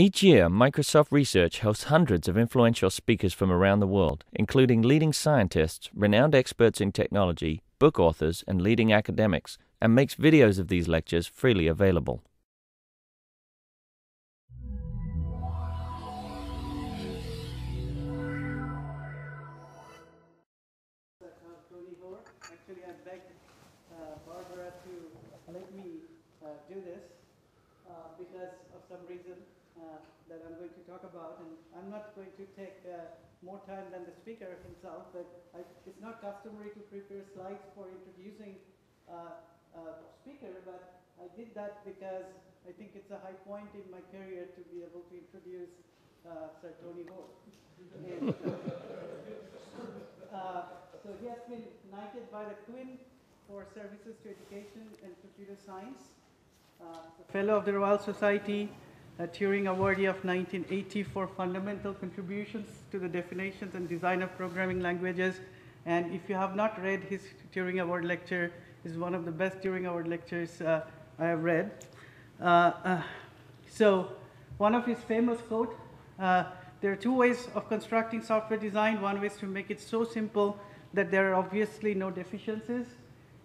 Each year, Microsoft Research hosts hundreds of influential speakers from around the world, including leading scientists, renowned experts in technology, book authors, and leading academics, and makes videos of these lectures freely available. Actually, I begged Barbara to let me do this because of some reason that I'm going to talk about, and I'm not going to take more time than the speaker himself, but it's not customary to prepare slides for introducing speaker, but I did that because I think it's a high point in my career to be able to introduce Sir Tony Hoare. And, so he has been knighted by the Queen for services to education and computer science, Fellow of the Royal Society, a Turing Awardee of 1980 for fundamental contributions to the definitions and design of programming languages. And if you have not read his Turing Award lecture, it's one of the best Turing Award lectures I have read. So one of his famous quotes, there are two ways of constructing software design. One way is to make it so simple that there are obviously no deficiencies,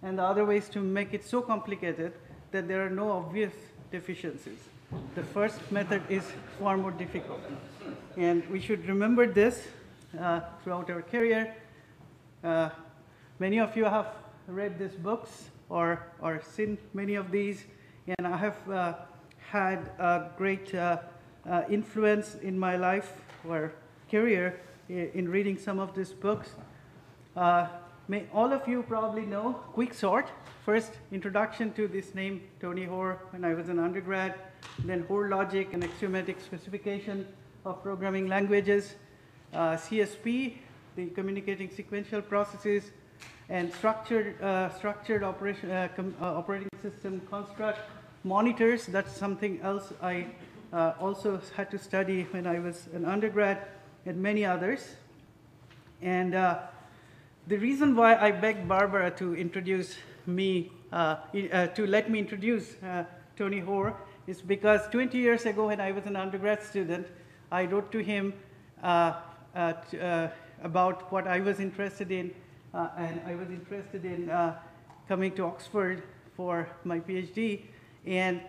and the other way is to make it so complicated that there are no obvious deficiencies. The first method is far more difficult. And we should remember this throughout our career. Many of you have read these books or seen many of these, and I have had a great influence in my life or career in reading some of these books. All of you probably know Quicksort. First introduction to this name, Tony Hoare, when I was an undergrad, then Hoare logic and axiomatic specification of programming languages, CSP, the communicating sequential processes, and structured operating system construct, monitors. That's something else I also had to study when I was an undergrad, and many others. And the reason why I begged Barbara to introduce me, to let me introduce Tony Hoare, is because 20 years ago when I was an undergrad student, I wrote to him about what I was interested in, and I was interested in coming to Oxford for my PhD. And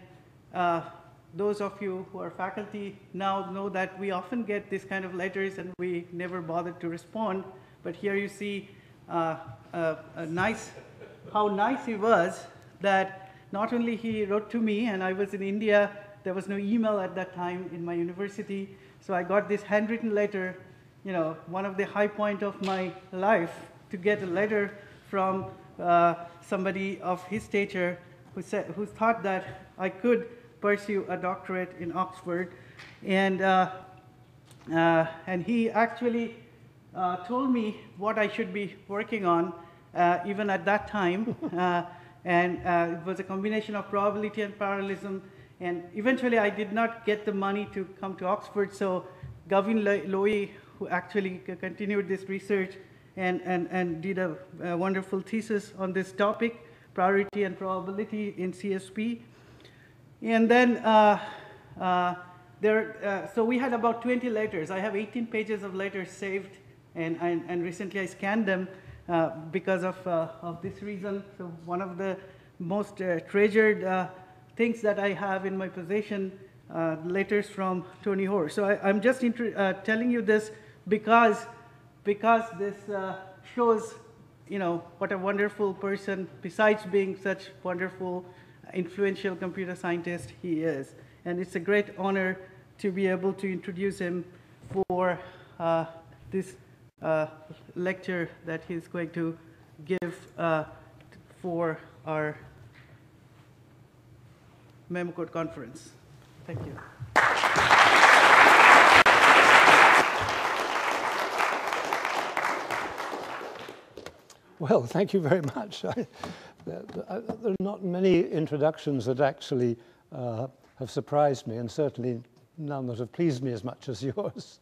those of you who are faculty now know that we often get this kind of letters and we never bothered to respond. But here you see how nice he was, that not only he wrote to me, and I was in India, there was no email at that time in my university, so I got this handwritten letter, you know, one of the high point of my life, to get a letter from somebody of his stature who thought that I could pursue a doctorate in Oxford. And he actually told me what I should be working on, even at that time. It was a combination of probability and parallelism. And eventually, I did not get the money to come to Oxford. So Gavin Lowy, who actually continued this research and did a wonderful thesis on this topic, priority and probability in CSP. And then so we had about 20 letters. I have 18 pages of letters saved. And recently I scanned them because of this reason. So one of the most treasured things that I have in my possession, letters from Tony Hoare. So I'm just telling you this because this shows, you know, what a wonderful person, besides being such wonderful, influential computer scientist, he is. And it's a great honor to be able to introduce him for this lecture that he's going to give for our MEMOCODE conference. Thank you. Well, thank you very much. There are not many introductions that actually have surprised me, and certainly none that have pleased me as much as yours.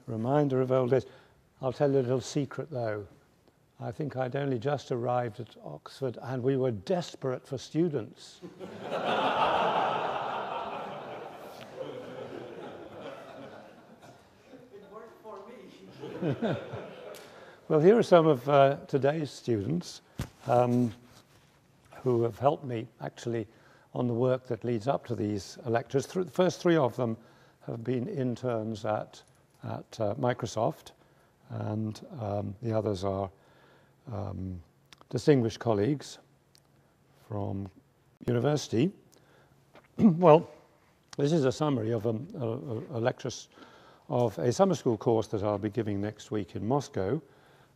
Reminder of old days. I'll tell you a little secret, though. I think I'd only just arrived at Oxford, and we were desperate for students. Well, here are some of today's students who have helped me actually on the work that leads up to these lectures. The first three of them have been interns at Microsoft, and the others are distinguished colleagues from university. Well, this is a summary of a lecture of a summer school course that I'll be giving next week in Moscow.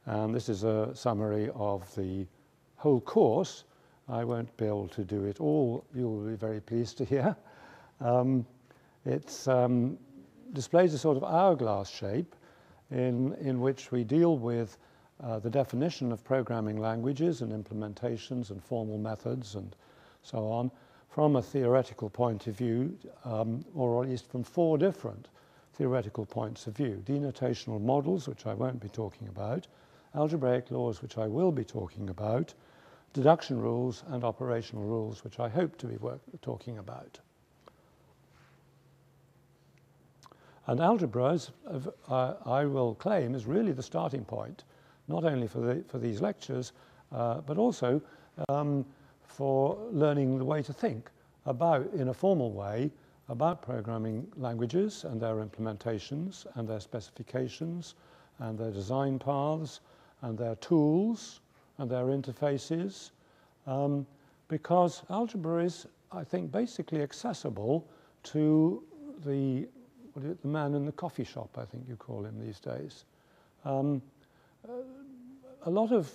And this is a summary of the whole course. I won't be able to do it all. You'll be very pleased to hear. It displays a sort of hourglass shape in which we deal with the definition of programming languages and implementations and formal methods and so on from a theoretical point of view, or at least from four different theoretical points of view. Denotational models, which I won't be talking about, algebraic laws, which I will be talking about, deduction rules and operational rules, which I hope to be talking about. And algebra, I will claim, is really the starting point, not only for these lectures, but also for learning the way to think about, in a formal way, about programming languages and their implementations and their specifications and their design paths and their tools and their interfaces, because algebra is, I think, basically accessible to the man in the coffee shop, I think you call him these days. A lot of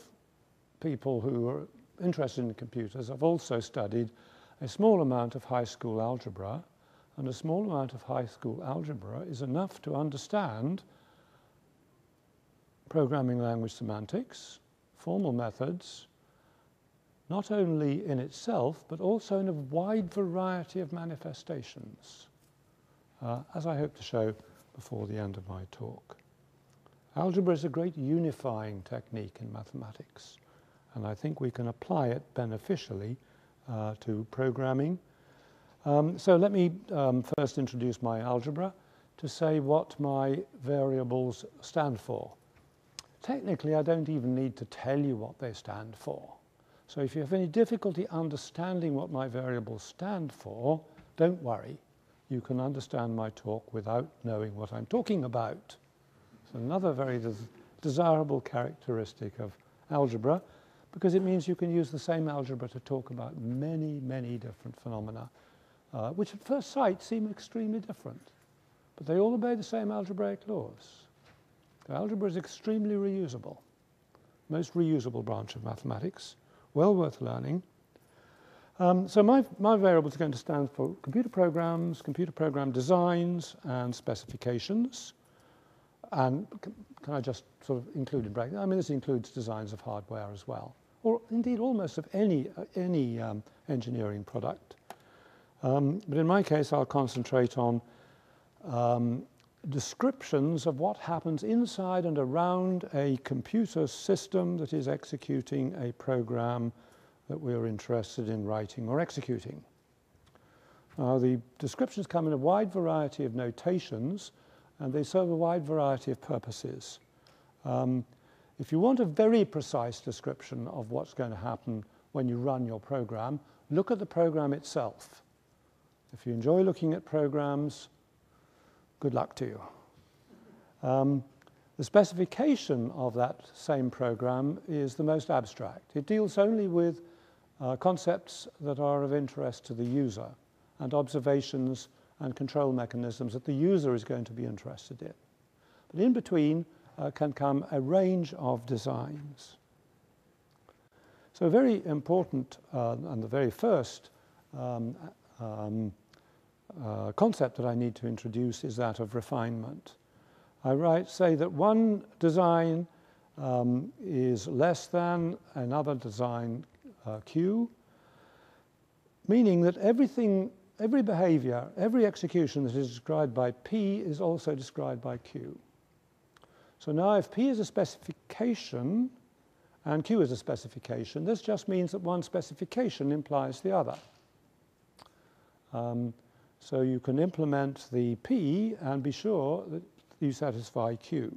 people who are interested in computers have also studied a small amount of high school algebra, and a small amount of high school algebra is enough to understand programming language semantics, formal methods, not only in itself, but also in a wide variety of manifestations, as I hope to show before the end of my talk. Algebra is a great unifying technique in mathematics, and I think we can apply it beneficially to programming. So let me first introduce my algebra to say what my variables stand for. Technically, I don't even need to tell you what they stand for. So if you have any difficulty understanding what my variables stand for, don't worry. You can understand my talk without knowing what I'm talking about. It's another very desirable characteristic of algebra, because it means you can use the same algebra to talk about many, many different phenomena, which at first sight seem extremely different. But they all obey the same algebraic laws. The algebra is extremely reusable, most reusable branch of mathematics, well worth learning. So my variables are going to stand for computer programs, computer program designs, and specifications. And can I just sort of include in brackets? I mean, this includes designs of hardware as well, or indeed almost of any engineering product. But in my case, I'll concentrate on descriptions of what happens inside and around a computer system that is executing a program that we're interested in writing or executing. The descriptions come in a wide variety of notations, and they serve a wide variety of purposes. If you want a very precise description of what's going to happen when you run your program, look at the program itself. If you enjoy looking at programs, good luck to you. The specification of that same program is the most abstract. It deals only with concepts that are of interest to the user and observations and control mechanisms that the user is going to be interested in. But in between can come a range of designs. So very important, and the very first concept that I need to introduce is that of refinement. I say that one design is less than another design Q, meaning that every behavior, every execution that is described by P is also described by Q. So now if P is a specification and Q is a specification, this just means that one specification implies the other. So you can implement the P and be sure that you satisfy Q.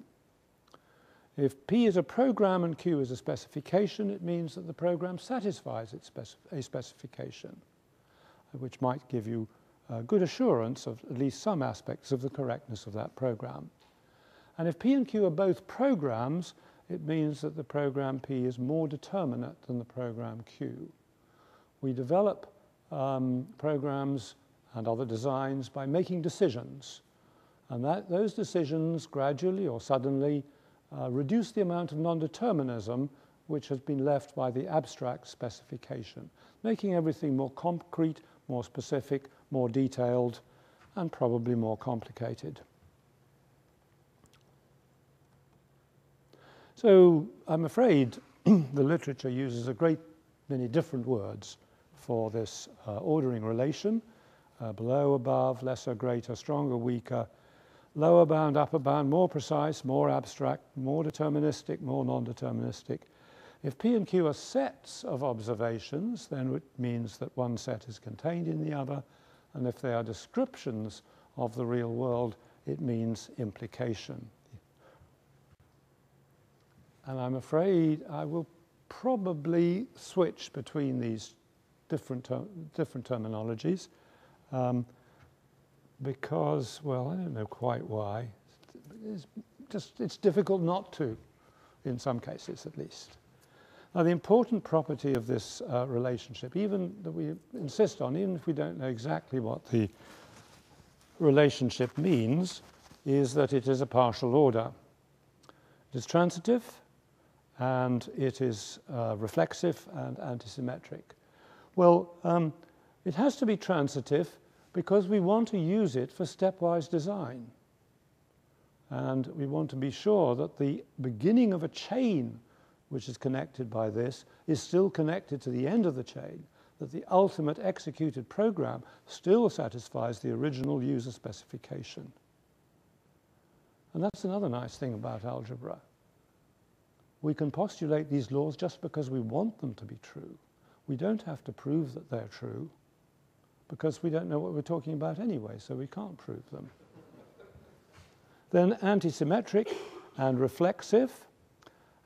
If P is a program and Q is a specification, it means that the program satisfies a specification, which might give you good assurance of at least some aspects of the correctness of that program. And if P and Q are both programs, it means that the program P is more determinate than the program Q. We develop programs and other designs by making decisions, and those decisions gradually or suddenly reduce the amount of non-determinism which has been left by the abstract specification, making everything more concrete, more specific, more detailed, and probably more complicated. So I'm afraid the literature uses a great many different words for this ordering relation: below, above, lesser, greater, stronger, weaker, lower bound, upper bound, more precise, more abstract, more deterministic, more non-deterministic. If P and Q are sets of observations, then it means that one set is contained in the other, and if they are descriptions of the real world, it means implication. And I'm afraid I will probably switch between these different terminologies because, well, I don't know quite why. It's difficult not to, in some cases at least. Now, the important property of this relationship, even that we insist on, even if we don't know exactly what the relationship means, is that it is a partial order. It is transitive, and it is reflexive and antisymmetric. Well, it has to be transitive because we want to use it for stepwise design. And we want to be sure that the beginning of a chain which is connected by this is still connected to the end of the chain, that the ultimate executed program still satisfies the original user specification. And that's another nice thing about algebra. We can postulate these laws just because we want them to be true. We don't have to prove that they're true because we don't know what we're talking about anyway, so we can't prove them. Then antisymmetric and reflexive.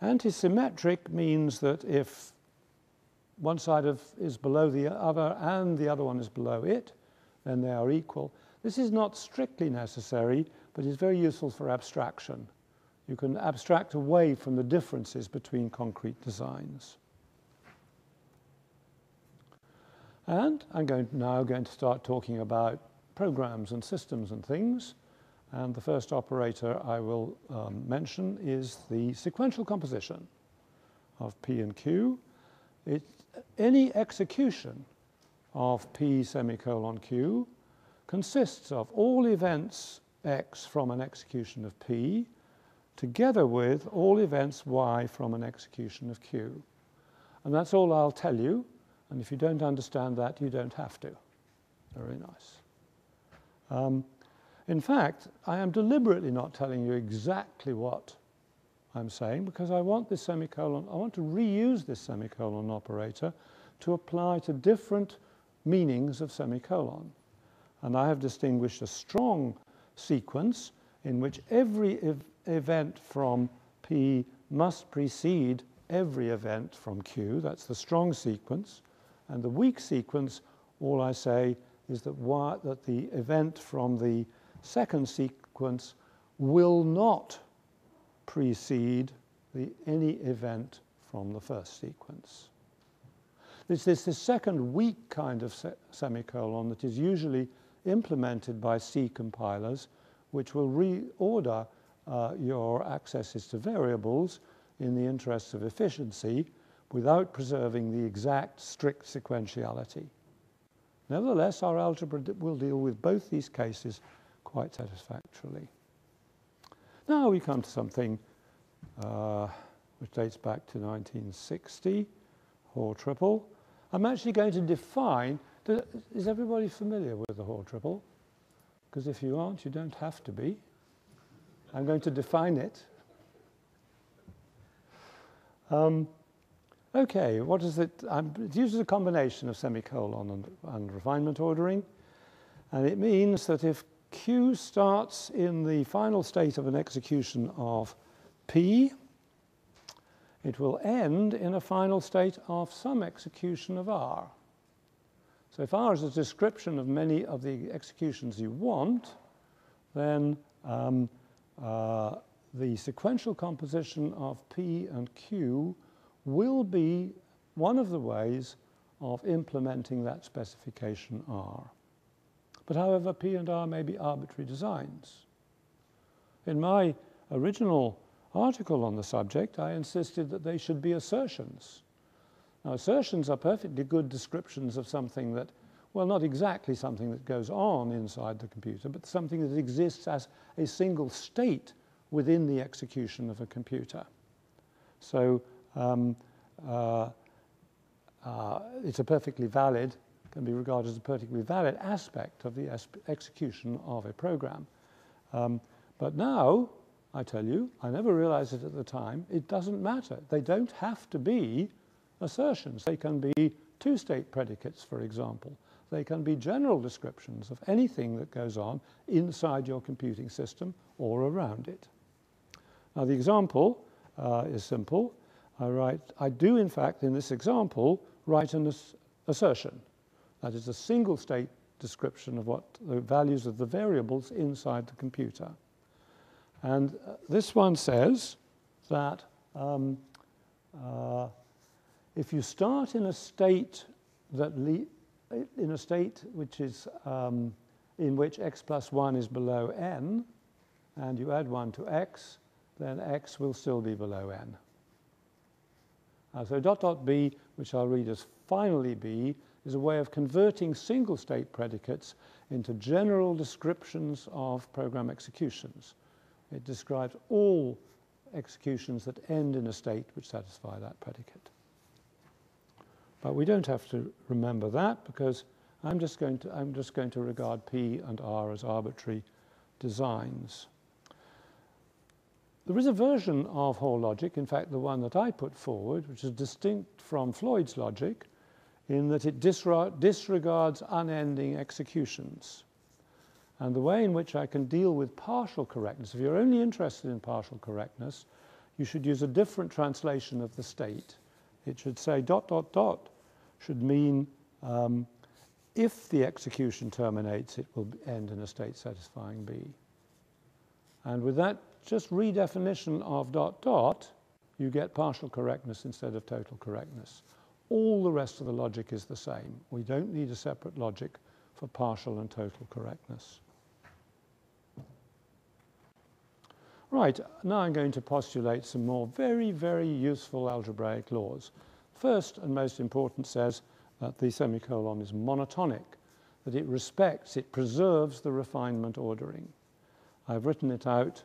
Antisymmetric means that if one side is below the other and the other one is below it, then they are equal. This is not strictly necessary, but is very useful for abstraction. You can abstract away from the differences between concrete designs. And I'm now going to start talking about programs and systems and things. And the first operator I will mention is the sequential composition of P and Q. Any execution of P semicolon Q consists of all events X from an execution of P together with all events Y from an execution of Q. And that's all I'll tell you. And if you don't understand that, you don't have to. Very nice. In fact, I am deliberately not telling you exactly what I'm saying because I want this semicolon, I want to reuse this semicolon operator to apply to different meanings of semicolon. And I have distinguished a strong sequence in which every event from P must precede every event from Q. That's the strong sequence. And the weak sequence, all I say is that the event from the second sequence will not precede any event from the first sequence. It's this second weak kind of semicolon that is usually implemented by C compilers, which will reorder your accesses to variables in the interests of efficiency without preserving the exact strict sequentiality. Nevertheless, our algebra will deal with both these cases quite satisfactorily. Now we come to something which dates back to 1960, Hoare triple. I'm actually going to define, is everybody familiar with the Hoare triple? Because if you aren't, you don't have to be. I'm going to define it. Okay, what is it? It uses a combination of semicolon and refinement ordering. And it means that if Q starts in the final state of an execution of P, it will end in a final state of some execution of R. So if R is a description of many of the executions you want, then the sequential composition of P and Q will be one of the ways of implementing that specification R. But however, P and R may be arbitrary designs. In my original article on the subject, I insisted that they should be assertions. Now, assertions are perfectly good descriptions of something that, well, not exactly something that goes on inside the computer, but something that exists as a single state within the execution of a computer. So it's a perfectly valid, can be regarded as a perfectly valid aspect of the execution of a program. But now, I tell you, I never realized it at the time, it doesn't matter. They don't have to be assertions. They can be two-state predicates, for example. They can be general descriptions of anything that goes on inside your computing system or around it. Now, the example is simple. I do, in fact, in this example, write an assertion. That is a single-state description of what the values of the variables inside the computer. And this one says that if you start in a state which is in which x plus 1 is below n, and you add 1 to x, then x will still be below n. So dot dot b, which I'll read as finally b, is a way of converting single-state predicates into general descriptions of program executions. It describes all executions that end in a state which satisfy that predicate. But we don't have to remember that, because I'm just going to regard P and R as arbitrary designs. There is a version of Hall logic, in fact the one that I put forward, which is distinct from Floyd's logic in that it disregards unending executions. And the way in which I can deal with partial correctness, if you're only interested in partial correctness, you should use a different translation of the state. It should say dot dot dot should mean if the execution terminates, it will end in a state satisfying B. And with that just redefinition of dot dot, you get partial correctness instead of total correctness. All the rest of the logic is the same. We don't need a separate logic for partial and total correctness. Right, now I'm going to postulate some more very, very useful algebraic laws. First and most important says that the semicolon is monotonic, that it preserves the refinement ordering. I've written it out,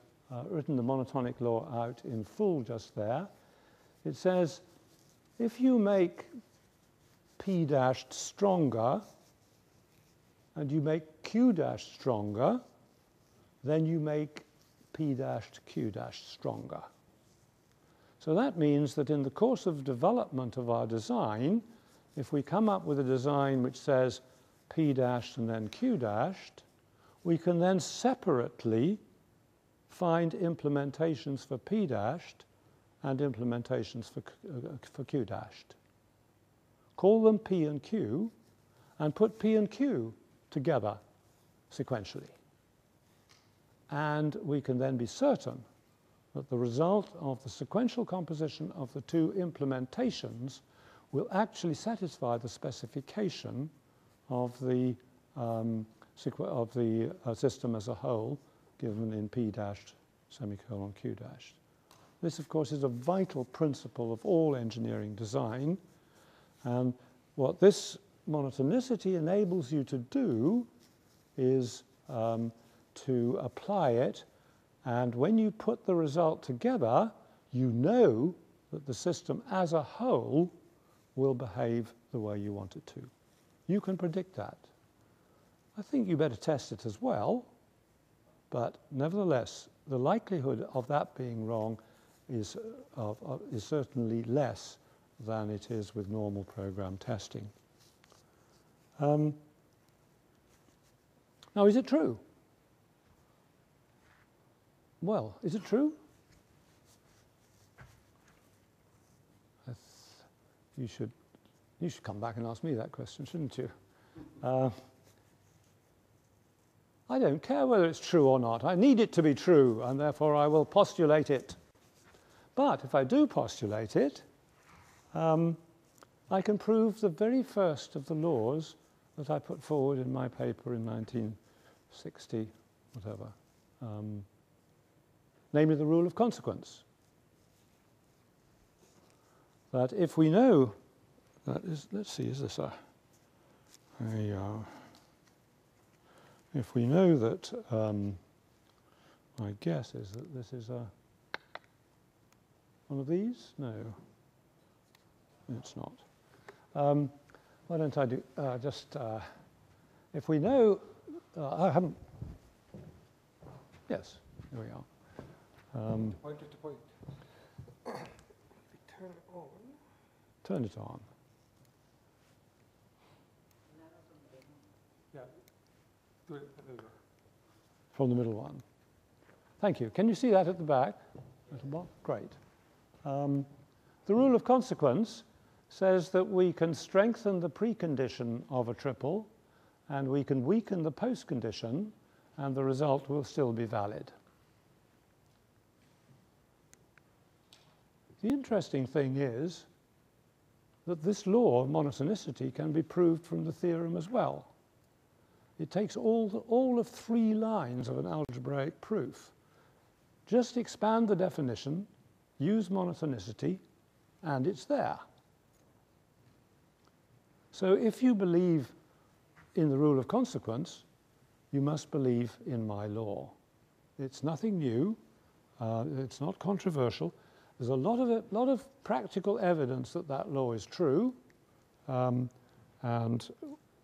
written the monotonic law out in full just there. It says, if you make P dashed stronger and you make Q dashed stronger, then you make P dashed Q dashed stronger. So that means that in the course of development of our design, if we come up with a design which says P dashed and then Q dashed, we can then separately find implementations for P dashed and implementations for Q dashed. Call them P and Q and put P and Q together sequentially. And we can then be certain that the result of the sequential composition of the two implementations will actually satisfy the specification of the system as a whole, given in P dashed semicolon Q dashed. This, of course, is a vital principle of all engineering design. And what this monotonicity enables you to do is to apply it. And when you put the result together, you know that the system as a whole will behave the way you want it to. You can predict that. I think you better test it as well. But nevertheless, the likelihood of that being wrong is certainly less than it is with normal program testing. Now, is it true? Well, is it true? you should come back and ask me that question, shouldn't you? I don't care whether it's true or not. I need it to be true, and therefore I will postulate it. But if I do postulate it, I can prove the very first of the laws that I put forward in my paper in 1960, whatever, namely the rule of consequence. That if we know that is, let's see, is this if we know that, my guess is that this is one of these? No, it's not. Why don't I do if we know, I haven't, yes, here we are. Pointer to point. If we turn it on. Turn it on. Yeah. Do it. There we go. From the middle one. Thank you. Can you see that at the back? Great. The rule of consequence says that we can strengthen the precondition of a triple and we can weaken the postcondition, and the result will still be valid. The interesting thing is that this law of monotonicity can be proved from the theorem as well. It takes all of 3 lines of an algebraic proof. Just expand the definition, use monotonicity, and it's there. So if you believe in the rule of consequence, you must believe in my law. It's nothing new. It's not controversial. There's a lot of practical evidence that that law is true, and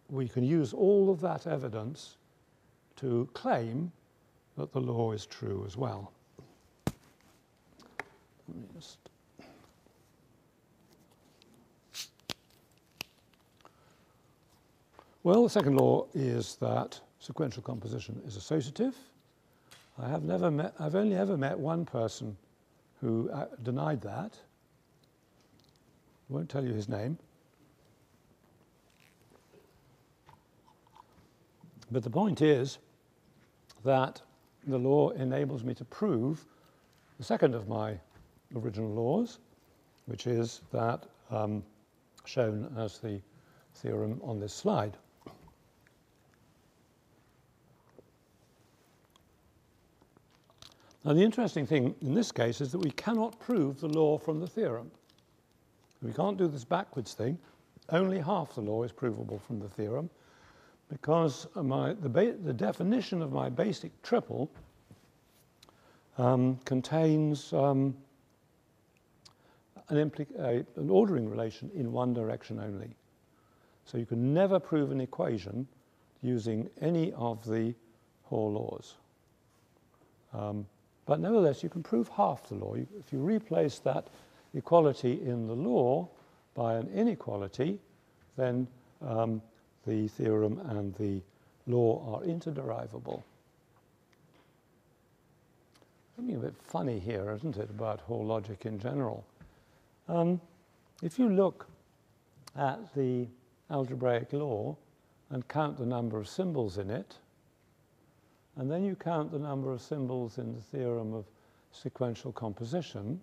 we can use all of that evidence to claim that the law is true as well. Let me just well, the second law is that sequential composition is associative. I've only ever met one person who denied that. I won't tell you his name. But the point is that the law enables me to prove the second of my original laws, which is that shown as the theorem on this slide. Now, the interesting thing in this case is that we cannot prove the law from the theorem. We can't do this backwards thing. Only half the law is provable from the theorem, because the definition of my basic triple contains an ordering relation in one direction only. So you can never prove an equation using any of the Hall laws. But nevertheless, you can prove half the law. If you replace that equality in the law by an inequality, then the theorem and the law are interderivable. Something a bit funny here, isn't it, about Hall logic in general? If you look at the algebraic law and count the number of symbols in it, and then you count the number of symbols in the theorem of sequential composition,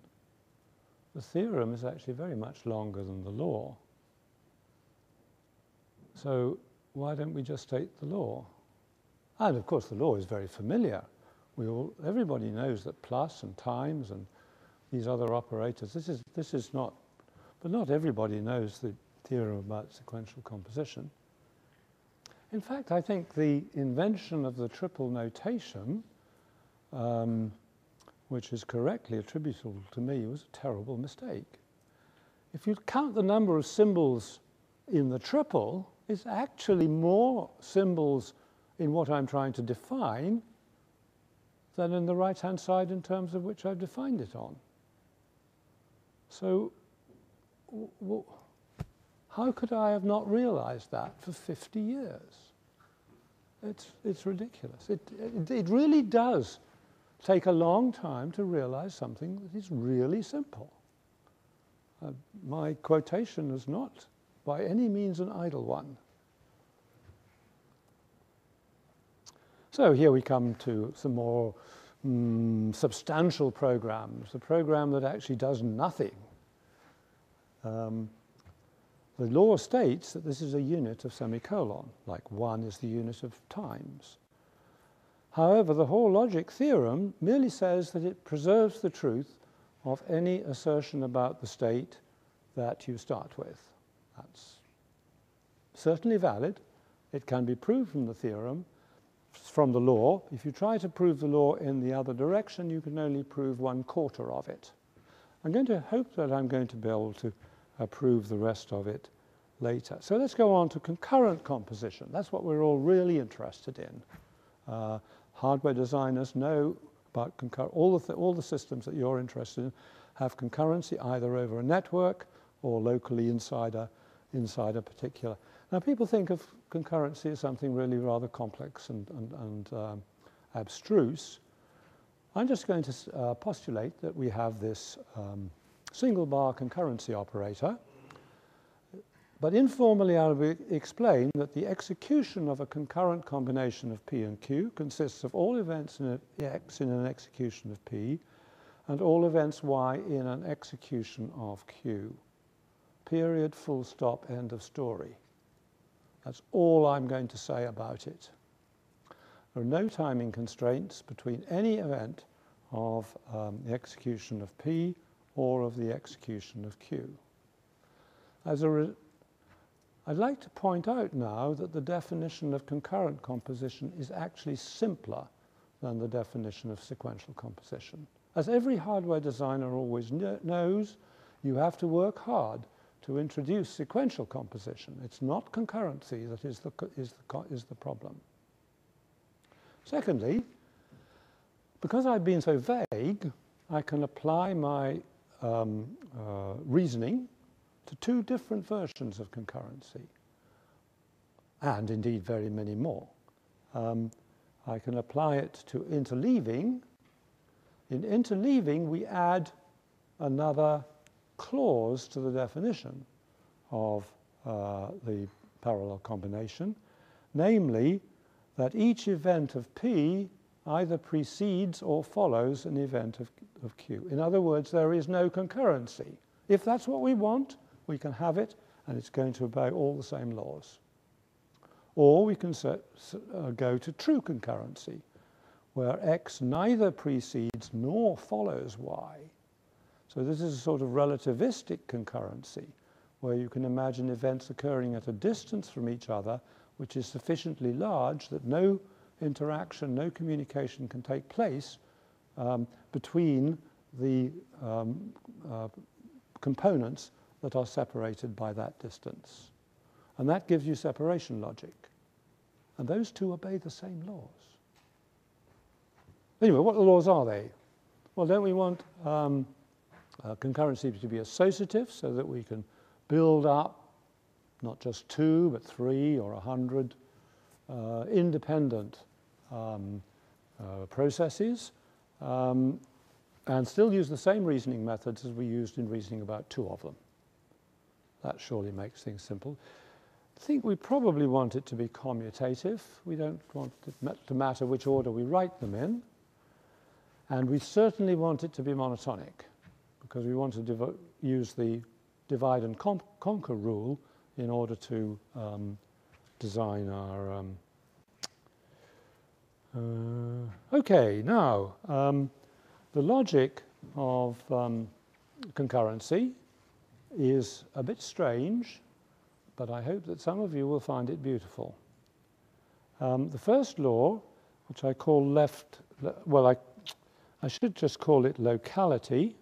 the theorem is actually very much longer than the law. So why don't we just take the law? And of course the law is very familiar. Everybody knows that plus and times and these other operators, this is not, but not everybody knows the theorem about sequential composition. In fact, I think the invention of the triple notation, which is correctly attributable to me, was a terrible mistake. If you count the number of symbols in the triple, it's actually more symbols in what I'm trying to define than in the right-hand side in terms of which I've defined it on. So how could I have not realized that for 50 years? It's ridiculous. It really does take a long time to realize something that is really simple. My quotation is not by any means an idle one. So here we come to some more substantial programs, a program that actually does nothing. The law states that this is a unit of semicolon, like 1 is the unit of times. However, the whole logic theorem merely says that it preserves the truth of any assertion about the state that you start with. That's certainly valid. It can be proved from the theorem, from the law. If you try to prove the law in the other direction, you can only prove 1/4 of it. I'm going to hope that I'm going to be able to prove the rest of it later. So let's go on to concurrent composition. That's what we're all really interested in. Hardware designers know about all the systems that you're interested in have concurrency either over a network or locally inside a particular. Now people think of concurrency as something really rather complex and abstruse. I'm just going to postulate that we have this single bar concurrency operator. But informally, I'll explain that the execution of a concurrent combination of P and Q consists of all events in X in an execution of P and all events Y in an execution of Q. Period, full stop, end of story. That's all I'm going to say about it. There are no timing constraints between any event of the execution of P or of the execution of Q. I'd like to point out now that the definition of concurrent composition is actually simpler than the definition of sequential composition. As every hardware designer always knows, you have to work hard to introduce sequential composition. It's not concurrency that is the problem. Secondly, because I've been so vague, I can apply my reasoning to two different versions of concurrency, and indeed very many more. I can apply it to interleaving. In interleaving, we add another clause to the definition of the parallel combination, namely that each event of P either precedes or follows an event of Q. In other words, there is no concurrency. If that's what we want, we can have it, and it's going to obey all the same laws. Or we can go to true concurrency, where X neither precedes nor follows Y. So this is a sort of relativistic concurrency, where you can imagine events occurring at a distance from each other, which is sufficiently large that no interaction, no communication can take place between the components that are separated by that distance. And that gives you separation logic. And those two obey the same laws. Anyway, what laws are they? Well, don't we want concurrency to be associative so that we can build up not just 2, but 3 or 100 independent processes and still use the same reasoning methods as we used in reasoning about 2 of them. That surely makes things simple. I think we probably want it to be commutative. We don't want it to matter which order we write them in. And we certainly want it to be monotonic, because we want to use the divide and conquer rule in order to design our... okay, now, the logic of concurrency is a bit strange, but I hope that some of you will find it beautiful. The first law, which I call I should just call it locality,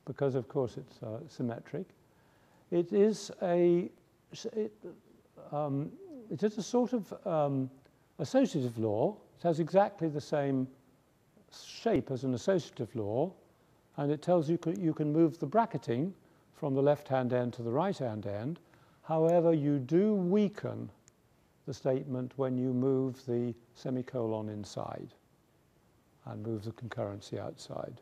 because of course it's symmetric. It is a sort of associative law. It has exactly the same shape as an associative law, and it tells you you can move the bracketing from the left-hand end to the right-hand end. However, you do weaken the statement when you move the semicolon inside and move the concurrency outside.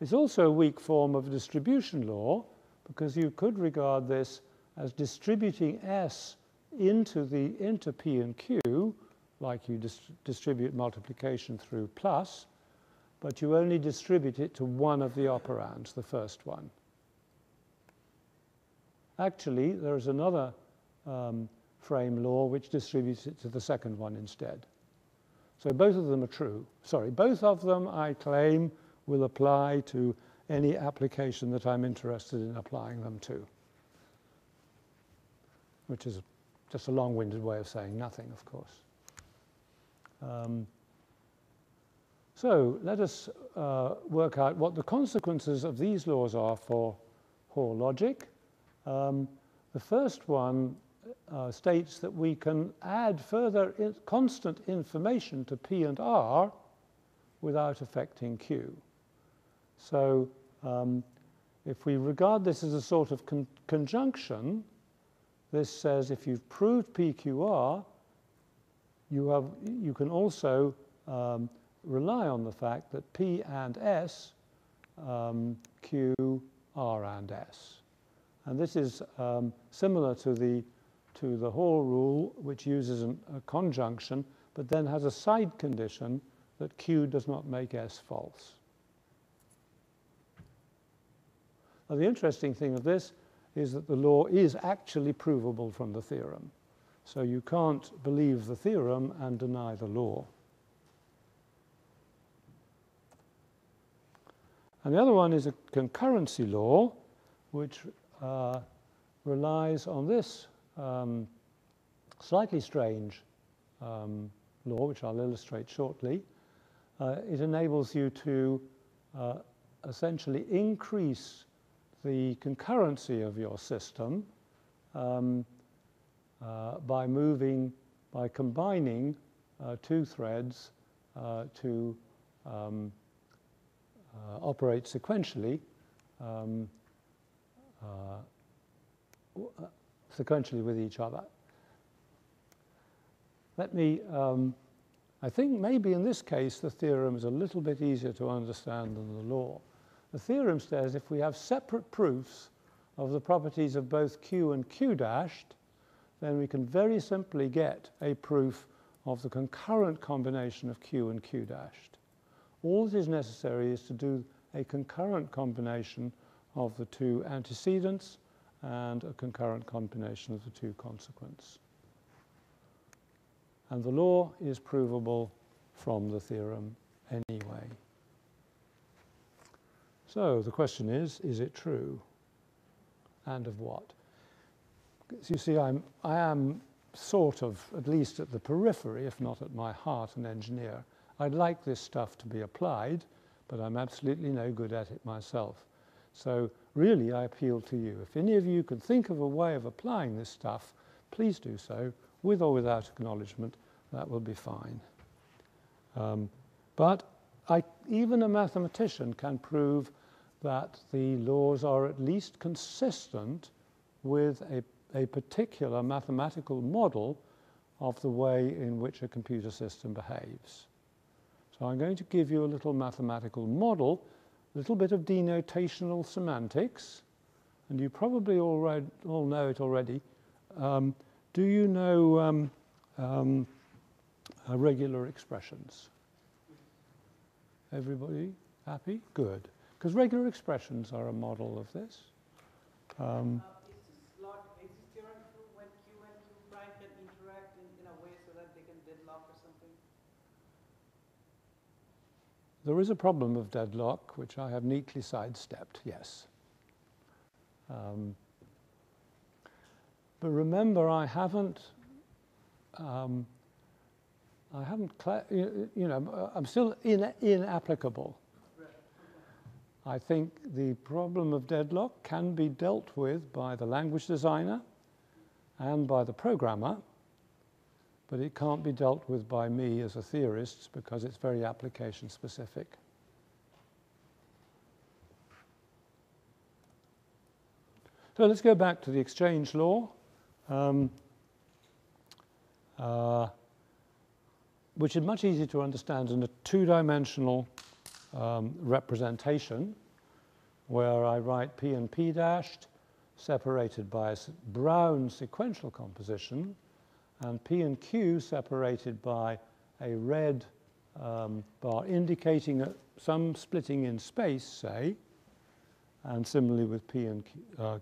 It's also a weak form of distribution law, because you could regard this as distributing S into P and Q, like you distribute multiplication through plus, but you only distribute it to one of the operands, the first one. Actually, there is another frame law which distributes it to the second one instead. So both of them are true. Sorry, both of them, I claim, will apply to any application that I'm interested in applying them to, which is just a long-winded way of saying nothing, of course. So let us work out what the consequences of these laws are for Hoare logic. The first one states that we can add further constant information to P and R without affecting Q. So if we regard this as a sort of conjunction, this says if you've proved PQR, you can also rely on the fact that P and S, Q, R and S. And this is similar to the Hoare rule, which uses a conjunction, but then has a side condition that Q does not make S false. Now, the interesting thing of this is that the law is actually provable from the theorem. So you can't believe the theorem and deny the law. And the other one is a concurrency law, which relies on this slightly strange law, which I'll illustrate shortly. It enables you to essentially increase the concurrency of your system by combining two threads to operate sequentially, with each other. Let me, I think maybe in this case the theorem is a little bit easier to understand than the law. The theorem says if we have separate proofs of the properties of both Q and Q dashed, then we can very simply get a proof of the concurrent combination of Q and Q dashed. All that is necessary is to do a concurrent combination of the two antecedents and a concurrent combination of the two consequents. And the law is provable from the theorem anyway. So the question is it true? And of what? As you see, I am sort of, at least at the periphery, if not at my heart, an engineer. I'd like this stuff to be applied, but I'm absolutely no good at it myself. So really, I appeal to you. If any of you can think of a way of applying this stuff, please do so, with or without acknowledgement. That will be fine. But even a mathematician can prove that the laws are at least consistent with a particular mathematical model of the way in which a computer system behaves. So I'm going to give you a little mathematical model, a little bit of denotational semantics, and you probably all know it already. Do you know regular expressions? Everybody happy? Good. Because regular expressions are a model of this. Is this theorem true when Q and Q prime can interact in a way so that they can deadlock or something? There is a problem of deadlock, which I have neatly sidestepped, yes. But remember, I'm still inapplicable. I think the problem of deadlock can be dealt with by the language designer and by the programmer, but it can't be dealt with by me as a theorist because it's very application specific. So let's go back to the exchange law, which is much easier to understand in a two-dimensional representation. where I write P and P dashed, separated by a brown sequential composition, and P and Q separated by a red bar indicating some splitting in space, say, and similarly with P and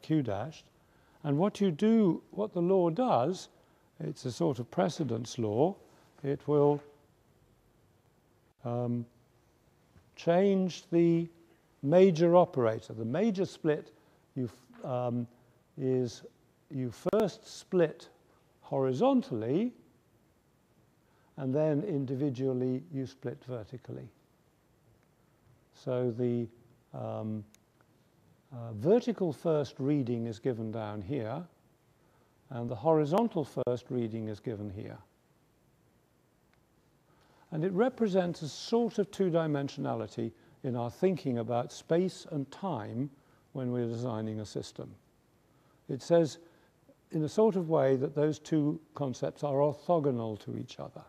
Q dashed. And what the law does, it's a sort of precedence law, it will change the major operator. The major split is you first split horizontally, and then individually you split vertically. So the vertical first reading is given down here, and the horizontal first reading is given here. And it represents a sort of two-dimensionality in our thinking about space and time when we're designing a system. It says in a sort of way that those two concepts are orthogonal to each other.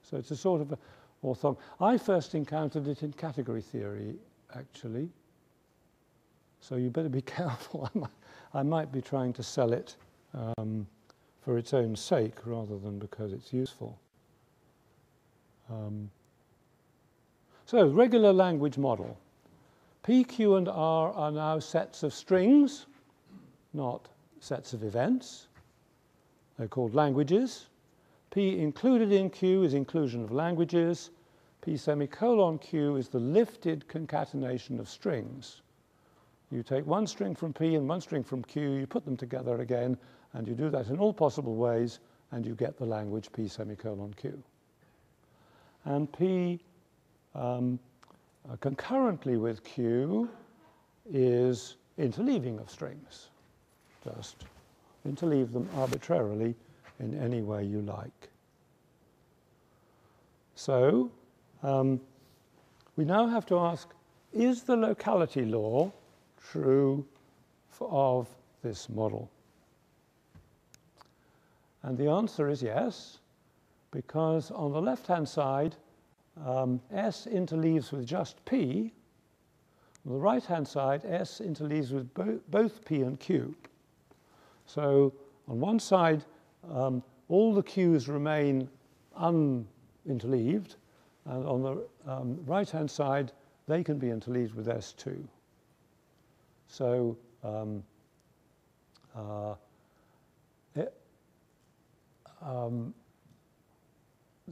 So it's a sort of orthogonal. I first encountered it in category theory, actually. So you better be careful. I might be trying to sell it for its own sake rather than because it's useful. So regular language model. P, Q, and R are now sets of strings, not sets of events. They're called languages. P included in Q is inclusion of languages. P semicolon Q is the lifted concatenation of strings. You take one string from P and one string from Q, you put them together again, and you do that in all possible ways, and you get the language P semicolon Q. And P concurrently with Q is interleaving of strings. Just interleave them arbitrarily in any way you like. So we now have to ask, is the locality law true of this model? And the answer is yes, because on the left-hand side, S interleaves with just P. On the right-hand side, S interleaves with both P and Q. So on one side, all the Q's remain uninterleaved, and on the right-hand side, they can be interleaved with S2. So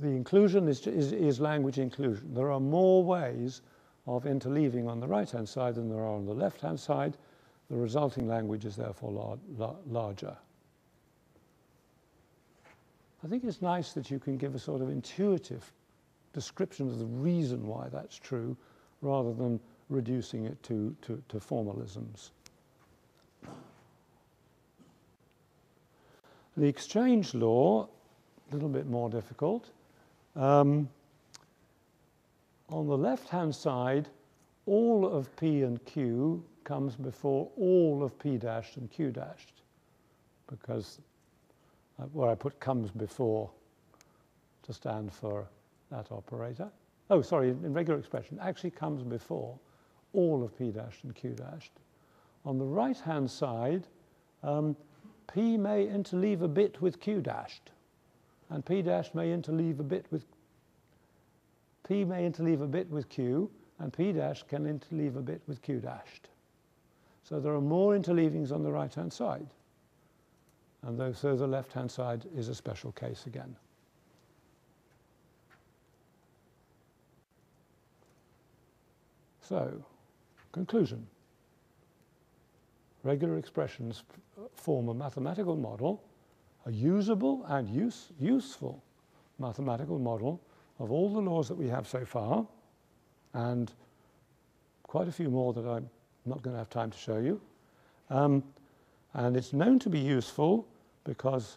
the inclusion is language inclusion. There are more ways of interleaving on the right-hand side than there are on the left-hand side. The resulting language is therefore larger. I think it's nice that you can give a sort of intuitive description of the reason why that's true, rather than reducing it to formalisms. The exchange law, a little bit more difficult. On the left-hand side, all of P and Q comes before all of P dashed and Q dashed, because where I put comes before to stand for that operator. Oh, sorry, in regular expression, actually comes before all of P dashed and Q dashed. On the right-hand side, P may interleave a bit with Q dashed, and P dash may interleave a bit with P may interleave a bit with Q, and P dash can interleave a bit with Q dashed. So there are more interleavings on the right-hand side, and so the left-hand side is a special case again. So, conclusion. Regular expressions form a mathematical model, a usable and useful mathematical model of all the laws that we have so far, and quite a few more that I'm not going to have time to show you. And it's known to be useful because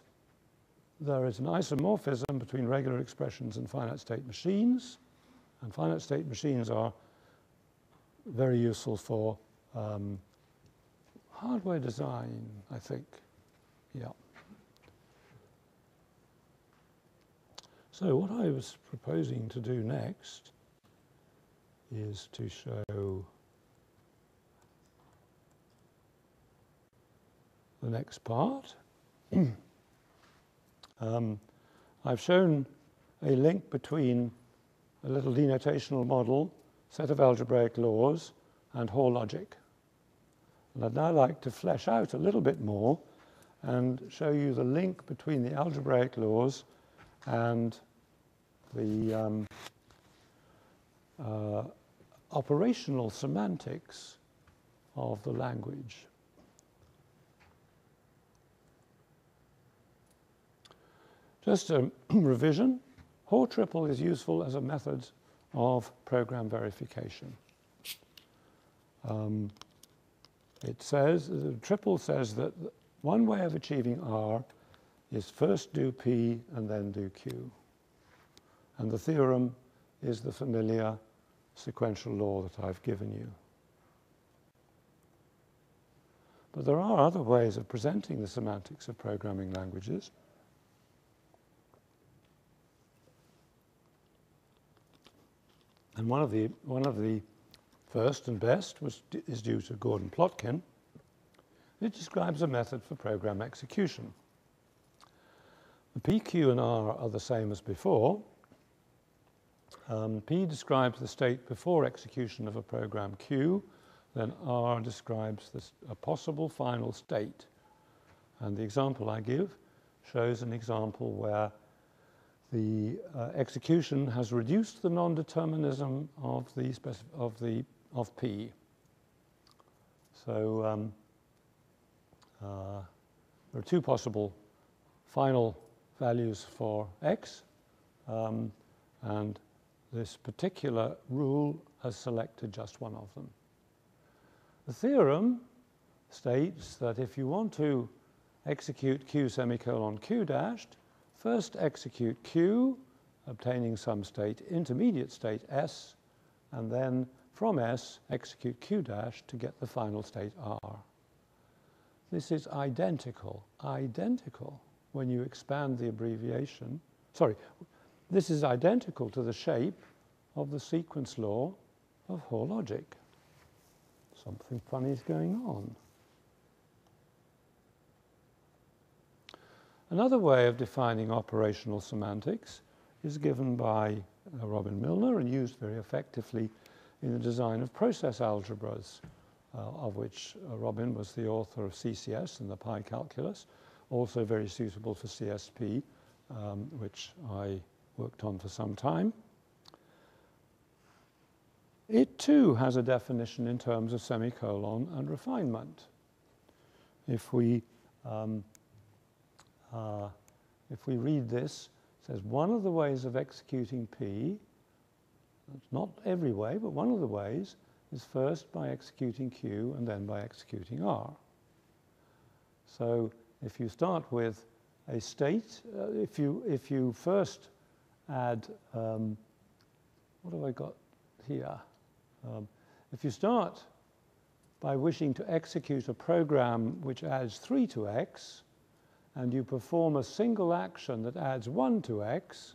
there is an isomorphism between regular expressions and finite state machines, and finite state machines are very useful for hardware design, I think. Yeah. So what I was proposing to do next is to show the next part. I've shown a link between a little denotational model, set of algebraic laws, and Hoare logic. And I'd now like to flesh out a little bit more and show you the link between the algebraic laws and the operational semantics of the language. Just a revision, Hoare triple is useful as a method of program verification. It says, the triple says that one way of achieving R is first do P and then do Q. And the theorem is the familiar sequential law that I've given you. But there are other ways of presenting the semantics of programming languages. And one of the first and best is due to Gordon Plotkin. It describes a method for program execution. The P, Q, and R are the same as before. P describes the state before execution of a program Q, then R describes a possible final state. And the example I give shows an example where the execution has reduced the non-determinism of P. So there are two possible final values for X, and this particular rule has selected just one of them. The theorem states that if you want to execute Q semicolon Q dashed, first execute Q, obtaining some state, intermediate state S, and then from S execute Q dash to get the final state R. This is identical when you expand the abbreviation. Sorry, this is identical to the shape of the sequence law of Hoare logic. Something funny is going on. Another way of defining operational semantics is given by Robin Milner and used very effectively in the design of process algebras, of which Robin was the author of CCS and the pi calculus, also very suitable for CSP, which I worked on for some time. It too has a definition in terms of semicolon and refinement. If we read this, it says one of the ways of executing P, it's not every way, but one of the ways is first by executing Q and then by executing R. So if you start with a state, if you first add, what have I got here? If you start by wishing to execute a program which adds 3 to X, and you perform a single action that adds 1 to X,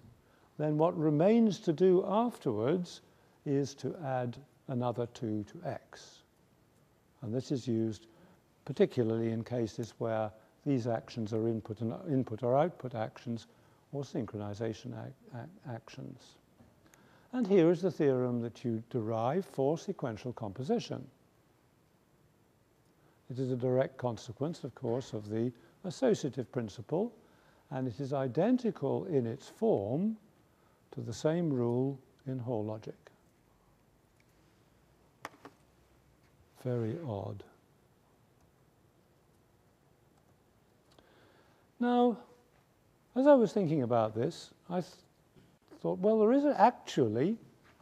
then what remains to do afterwards is to add another 2 to X. And this is used particularly in cases where these actions are input or output actions or synchronization actions. And here is the theorem that you derive for sequential composition. It is a direct consequence, of course, of the associative principle, and it is identical in its form to the same rule in Hoare logic. Very odd. Now, as I was thinking about this, I thought, well, there is actually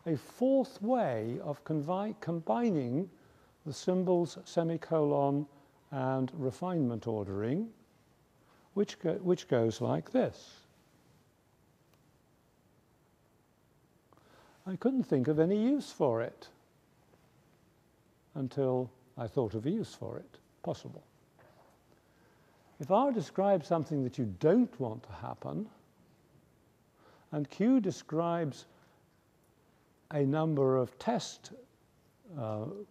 a fourth way of combining the symbols semicolon and refinement ordering, which goes like this. I couldn't think of any use for it until I thought of a use for it, possible. If R describes something that you don't want to happen, and Q describes a number of test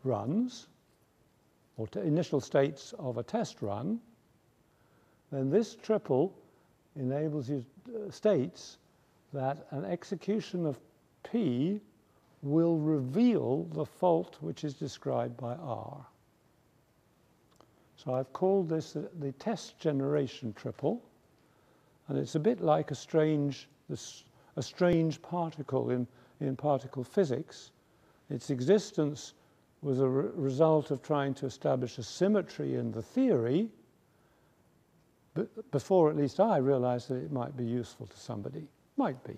runs, or initial states of a test run, then this triple enables you, states that an execution of P will reveal the fault which is described by R. So I've called this the test generation triple, and it's a bit like a strange particle in particle physics. Its existence was a result of trying to establish a symmetry in the theory, but before at least I realized that it might be useful to somebody. Might be.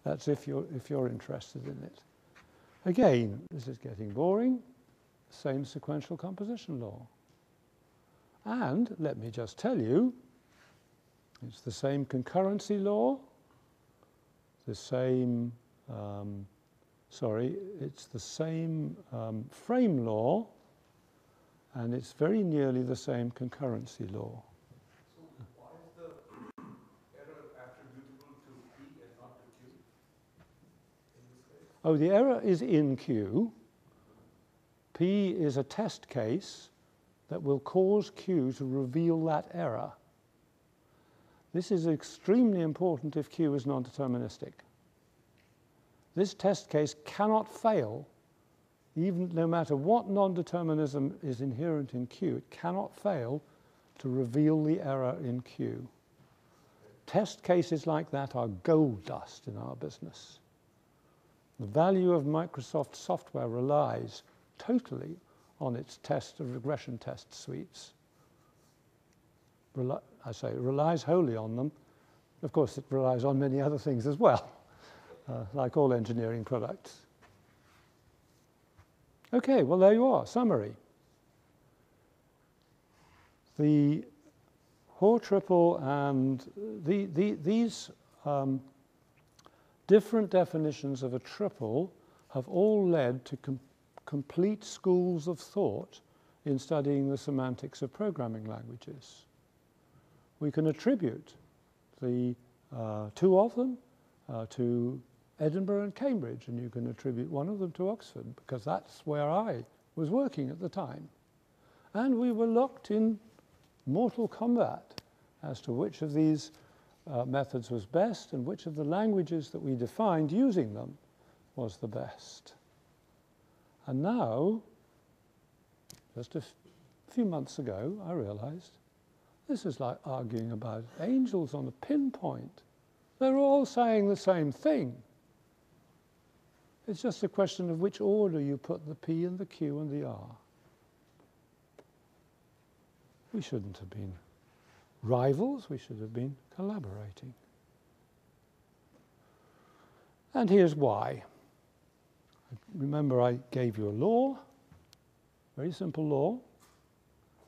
That's if you're interested in it. Again, this is getting boring. Same sequential composition law. And let me just tell you, it's the same concurrency law, the same, it's the same frame law, and it's very nearly the same concurrency law. So why is the error attributable to P and not to Q in this case? Oh, the error is in Q. P is a test case that will cause Q to reveal that error. This is extremely important if Q is non-deterministic. This test case cannot fail, even no matter what non-determinism is inherent in Q, it cannot fail to reveal the error in Q. Test cases like that are gold dust in our business. The value of Microsoft software relies totally on its regression test suites. It relies wholly on them. Of course, it relies on many other things as well, like all engineering products. Okay, well, there you are, summary. The Hoare triple and these different definitions of a triple have all led to complete schools of thought in studying the semantics of programming languages. We can attribute the two of them to Edinburgh and Cambridge, and you can attribute one of them to Oxford, because that's where I was working at the time. And we were locked in mortal combat as to which of these methods was best and which of the languages that we defined using them was the best. And now, just a few months ago, I realized this is like arguing about angels on a pinpoint. They're all saying the same thing. It's just a question of which order you put the P and the Q and the R. We shouldn't have been rivals, we should have been collaborating. And here's why. Remember, I gave you a law, very simple law,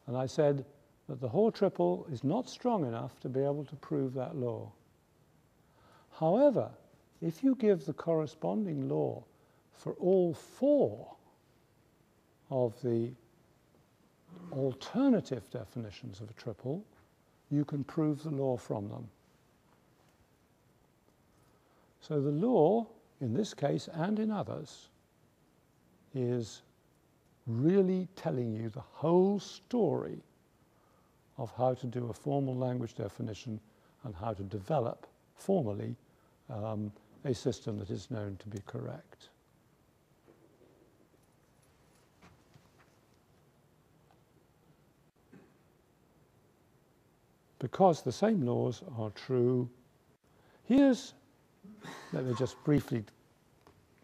and I said that the Hoare triple is not strong enough to be able to prove that law. However, if you give the corresponding law for all four of the alternative definitions of a triple, you can prove the law from them. So the law, in this case and in others, is really telling you the whole story of how to do a formal language definition and how to develop formally a system that is known to be correct. Because the same laws are true. Let me just briefly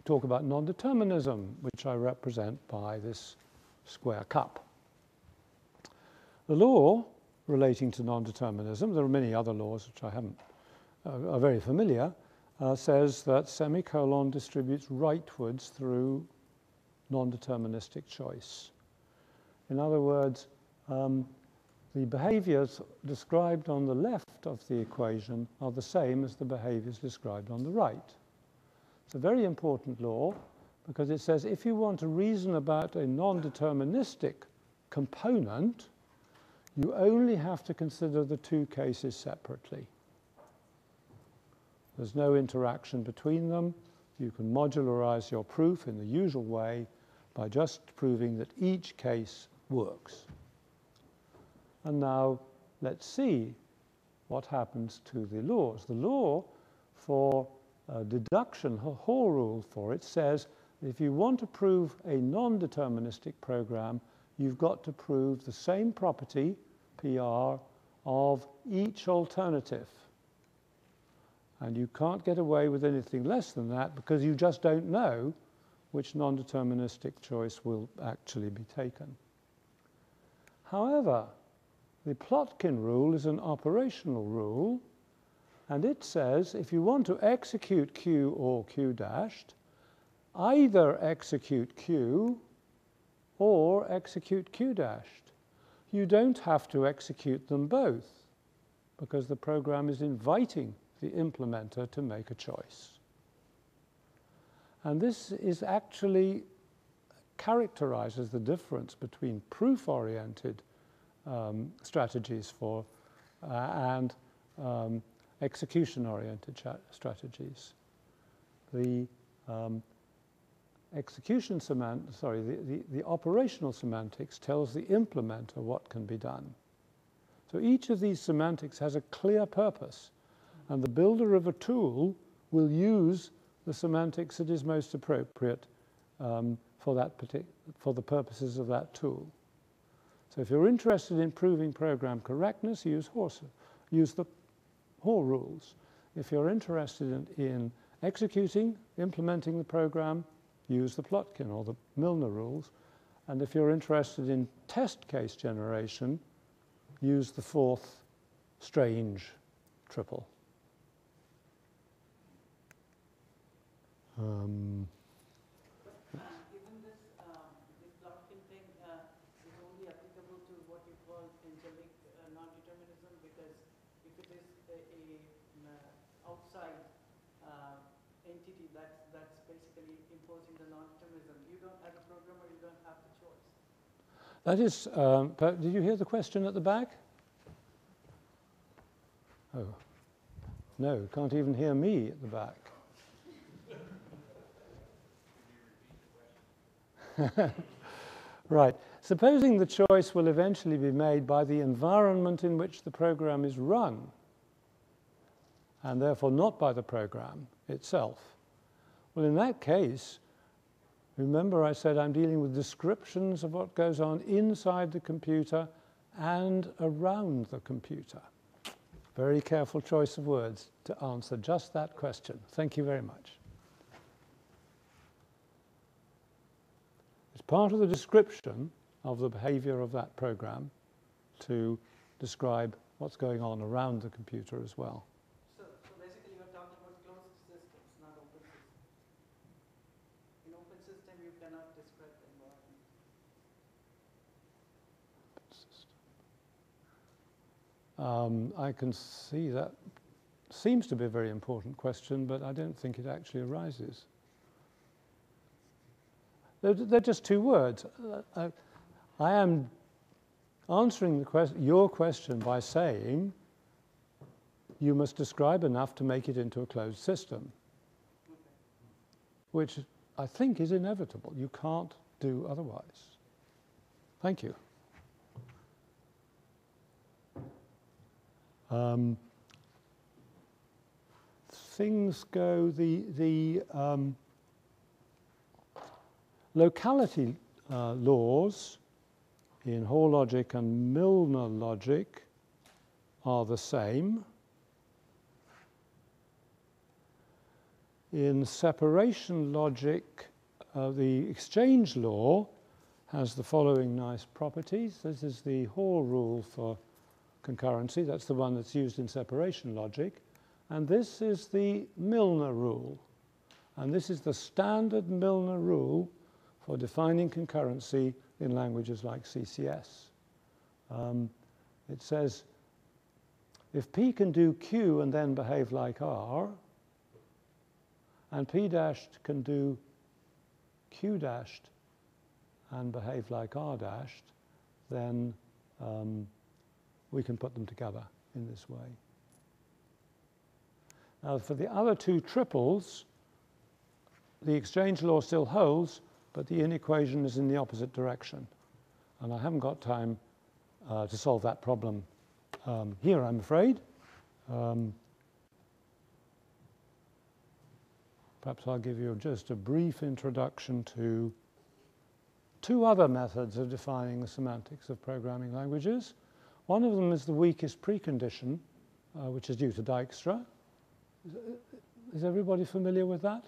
talk about non-determinism, which I represent by this square cup. The law relating to non-determinism, there are many other laws which I haven't, are very familiar, says that semicolon distributes rightwards through non-deterministic choice. In other words, the behaviors described on the left of the equation are the same as the behaviors described on the right. It's a very important law because it says if you want to reason about a non-deterministic component, you only have to consider the two cases separately. There's no interaction between them. You can modularize your proof in the usual way by just proving that each case works. And now let's see what happens to the laws. The law for deduction, a Hall rule for it, says if you want to prove a non-deterministic program, you've got to prove the same property, PR, of each alternative. And you can't get away with anything less than that because you just don't know which non-deterministic choice will actually be taken. However, the Plotkin rule is an operational rule, and it says if you want to execute Q or Q dashed, either execute Q or execute Q dashed. You don't have to execute them both because the program is inviting the implementer to make a choice. And this is actually characterizes the difference between proof-oriented strategies for and execution-oriented strategies. The the operational semantics tells the implementer what can be done. So each of these semantics has a clear purpose, and the builder of a tool will use the semantics that is most appropriate for the purposes of that tool. So if you're interested in proving program correctness, use the Hall rules. If you're interested in executing, implementing the program, use the Plotkin or the Milner rules. And if you're interested in test case generation, use the fourth strange triple. Given this Plotkin thing is only applicable to what you call angelic non-determinism, because if it is a outside entity, that's basically imposing the non-determinism. You don't, as a programmer, you don't have the choice. That is, did you hear the question at the back? Oh, no, can't even hear me at the back. Right. Supposing the choice will eventually be made by the environment in which the program is run, and therefore not by the program itself. Well, in that case, remember I said I'm dealing with descriptions of what goes on inside the computer and around the computer. Very careful choice of words to answer just that question. Thank you very much. It's part of the description of the behavior of that program to describe what's going on around the computer as well. So basically you're talking about closed systems, not open systems. In open system you cannot describe the environment. I can see that seems to be a very important question, but I don't think it actually arises. They're just two words. I am answering your question by saying you must describe enough to make it into a closed system, which I think is inevitable. You can't do otherwise. Thank you. Things go, the locality laws in Hall logic and Milner logic are the same. In separation logic, the exchange law has the following nice properties. This is the Hall rule for concurrency. That's the one that's used in separation logic. And this is the Milner rule. And this is the standard Milner rule for defining concurrency in languages like CCS. It says, if P can do Q and then behave like R, and P dashed can do Q dashed and behave like R dashed, then we can put them together in this way. Now, for the other two triples, the exchange law still holds, but the inequation is in the opposite direction. And I haven't got time to solve that problem here, I'm afraid. Perhaps I'll give you just a brief introduction to two other methods of defining the semantics of programming languages. One of them is the weakest precondition, which is due to Dijkstra. Is everybody familiar with that?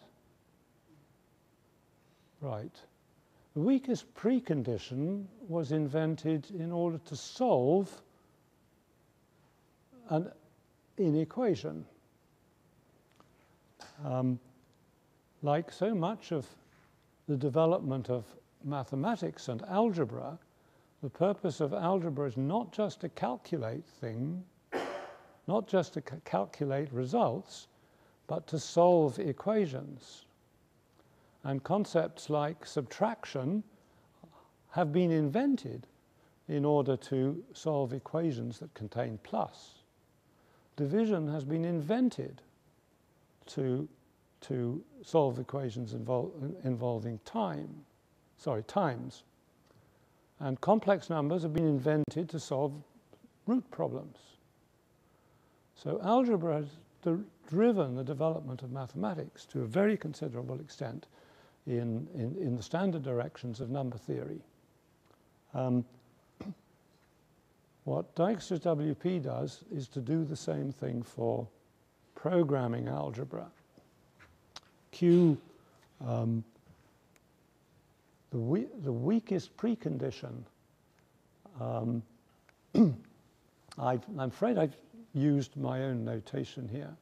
Right. The weakest precondition was invented in order to solve an inequation. Like so much of the development of mathematics and algebra, the purpose of algebra is not just to calculate things, not just to calculate results, but to solve equations. And concepts like subtraction have been invented in order to solve equations that contain plus. Division has been invented to solve equations involving times. And complex numbers have been invented to solve root problems. So algebra has driven the development of mathematics to a very considerable extent in the standard directions of number theory. What Dijkstra's WP does is to do the same thing for programming algebra. Q, the weakest precondition, I'm afraid I've used my own notation here.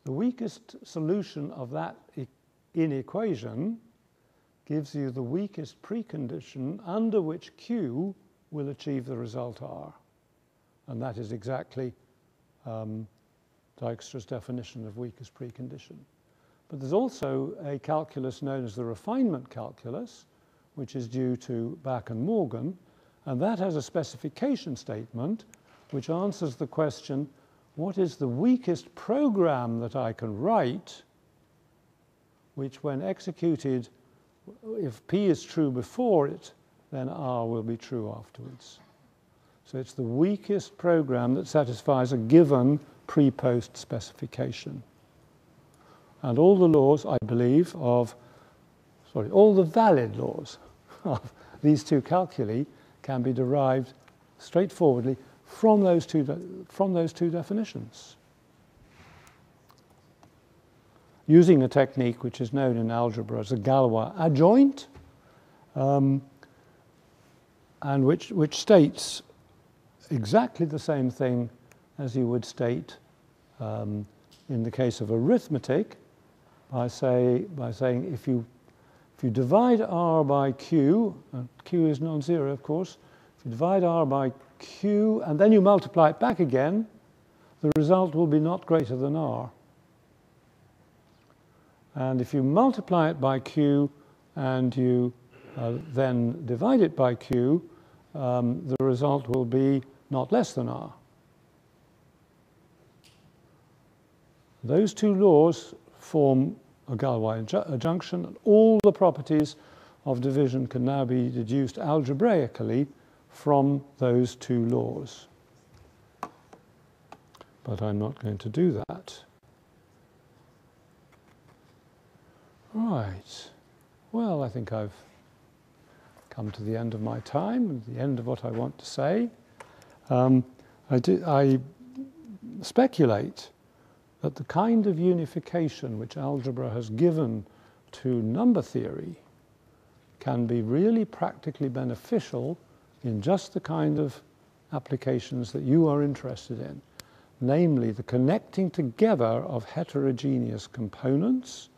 The weakest solution of that inequation gives you the weakest precondition under which Q will achieve the result R. And that is exactly Dijkstra's definition of weakest precondition. But there's also a calculus known as the refinement calculus, which is due to Back and Morgan, and that has a specification statement which answers the question, what is the weakest program that I can write, which when executed, if P is true before it, then R will be true afterwards. So it's the weakest program that satisfies a given pre-post specification. And all the laws, I believe, all the valid laws of these two calculi can be derived straightforwardly from those two definitions, using a technique which is known in algebra as a Galois adjoint, and which states exactly the same thing as you would state in the case of arithmetic by saying if you divide R by Q, and Q is non-zero of course, if you divide R by Q and then you multiply it back again, the result will be not greater than R. And if you multiply it by Q and you then divide it by Q, the result will be not less than R. Those two laws form a Galois adjunction, and all the properties of division can now be deduced algebraically from those two laws. But I'm not going to do that. Right. Well, I think I've come to the end of my time and the end of what I want to say. I speculate that the kind of unification which algebra has given to number theory can be really practically beneficial in just the kind of applications that you are interested in, namely the connecting together of heterogeneous components,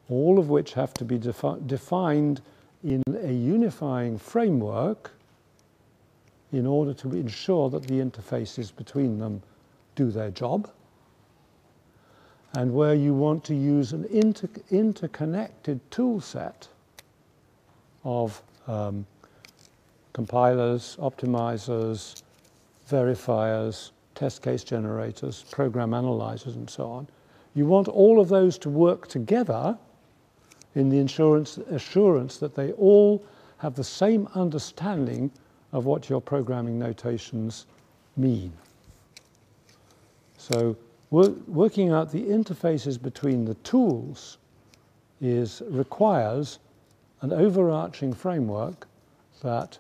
all of which have to be defined in a unifying framework in order to ensure that the interfaces between them do their job, and where you want to use an interconnected tool set of compilers, optimizers, verifiers, test case generators, program analyzers, and so on. You want all of those to work together in the assurance that they all have the same understanding of what your programming notations mean. So working out the interfaces between the tools requires an overarching framework that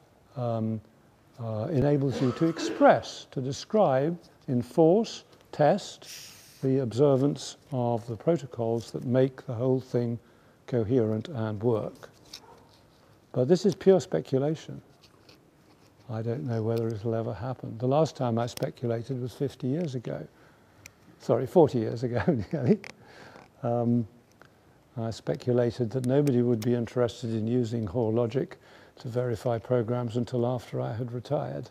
enables you to express, to describe, enforce, test the observance of the protocols that make the whole thing coherent and work. But this is pure speculation. I don't know whether it'll ever happen. The last time I speculated was 50 years ago. Sorry, 40 years ago, nearly. I speculated that nobody would be interested in using Hoare logic to verify programs until after I had retired.